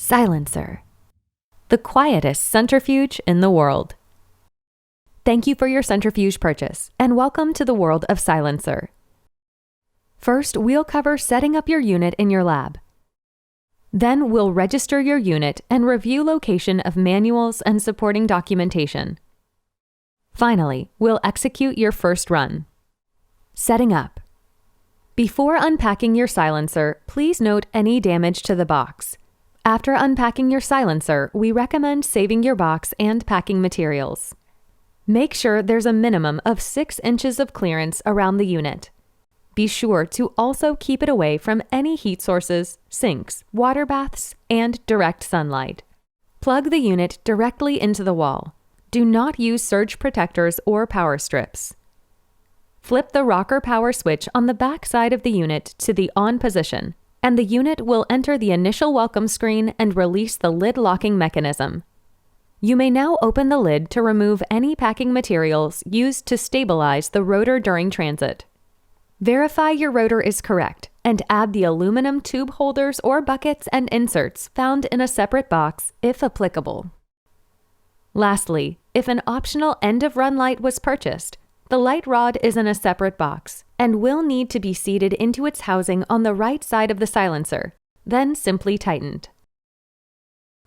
Silencer, the quietest centrifuge in the world. Thank you for your centrifuge purchase, and welcome to the world of Silencer. First, we'll cover setting up your unit in your lab. Then we'll register your unit and review location of manuals and supporting documentation. Finally, we'll execute your first run. Setting up. Before unpacking your silencer, please note any damage to the box. After unpacking your silencer, we recommend saving your box and packing materials. Make sure there's a minimum of 6 inches of clearance around the unit. Be sure to also keep it away from any heat sources, sinks, water baths, and direct sunlight. Plug the unit directly into the wall. Do not use surge protectors or power strips. Flip the rocker power switch on the back side of the unit to the on position, and the unit will enter the initial welcome screen and release the lid locking mechanism. You may now open the lid to remove any packing materials used to stabilize the rotor during transit. Verify your rotor is correct and add the aluminum tube holders or buckets and inserts found in a separate box if applicable. Lastly, if an optional end-of-run light was purchased, the light rod is in a separate box and will need to be seated into its housing on the right side of the silencer, then simply tightened.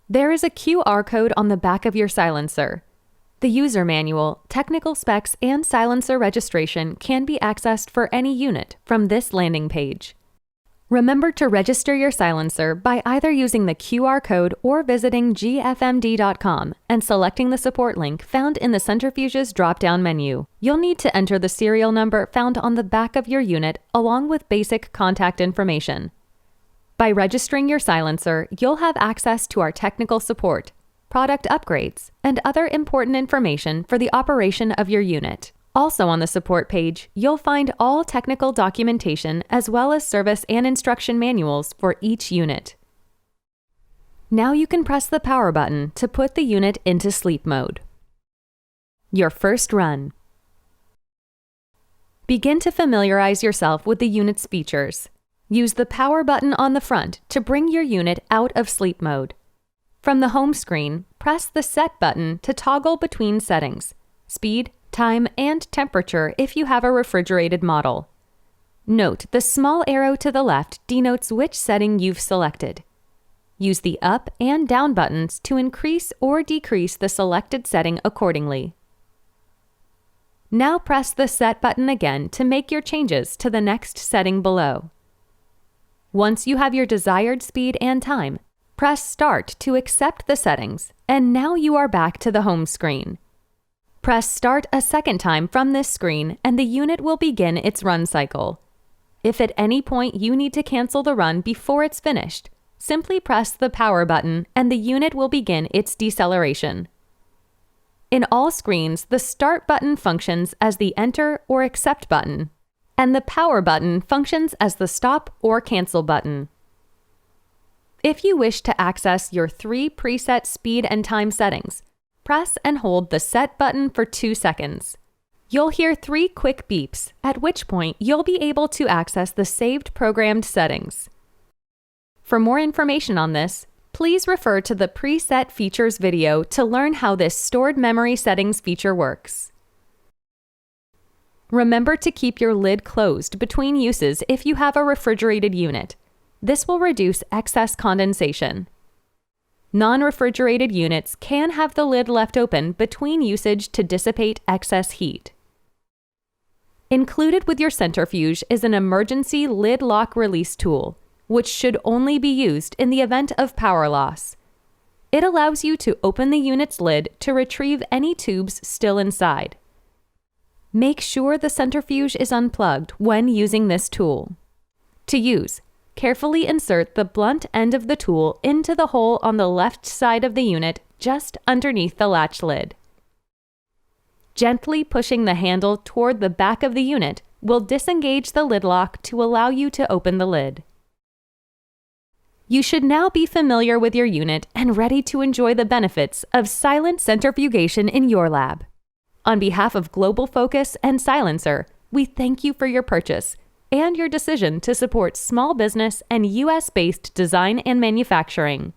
There is a QR code on the back of your silencer. The user manual, technical specs, and silencer registration can be accessed for any unit from this landing page. Remember to register your silencer by either using the QR code or visiting gfmd.com and selecting the support link found in the Centrifuge's drop-down menu. You'll need to enter the serial number found on the back of your unit along with basic contact information. By registering your silencer, you'll have access to our technical support, product upgrades, and other important information for the operation of your unit. Also on the support page, you'll find all technical documentation as well as service and instruction manuals for each unit. Now you can press the power button to put the unit into sleep mode. Your first run. Begin to familiarize yourself with the unit's features. Use the power button on the front to bring your unit out of sleep mode. From the home screen, press the Set button to toggle between settings, speed, time, and temperature if you have a refrigerated model. Note the small arrow to the left denotes which setting you've selected. Use the up and down buttons to increase or decrease the selected setting accordingly. Now press the Set button again to make your changes to the next setting below. Once you have your desired speed and time, press Start to accept the settings, and now you are back to the home screen. Press Start a second time from this screen and the unit will begin its run cycle. If at any point you need to cancel the run before it's finished, simply press the power button and the unit will begin its deceleration. In all screens, the Start button functions as the Enter or Accept button, and the power button functions as the Stop or Cancel button. If you wish to access your 3 preset speed and time settings, press and hold the Set button for 2 seconds. You'll hear 3 quick beeps, at which point you'll be able to access the saved programmed settings. For more information on this, please refer to the Preset Features video to learn how this stored memory settings feature works. Remember to keep your lid closed between uses if you have a refrigerated unit. This will reduce excess condensation. Non-refrigerated units can have the lid left open between usage to dissipate excess heat. Included with your centrifuge is an emergency lid lock release tool, which should only be used in the event of power loss. It allows you to open the unit's lid to retrieve any tubes still inside. Make sure the centrifuge is unplugged when using this tool. To use, carefully insert the blunt end of the tool into the hole on the left side of the unit just underneath the latch lid. Gently pushing the handle toward the back of the unit will disengage the lid lock to allow you to open the lid. You should now be familiar with your unit and ready to enjoy the benefits of silent centrifugation in your lab. On behalf of Global Focus and Silencer, we thank you for your purchase and your decision to support small business and US-based design and manufacturing.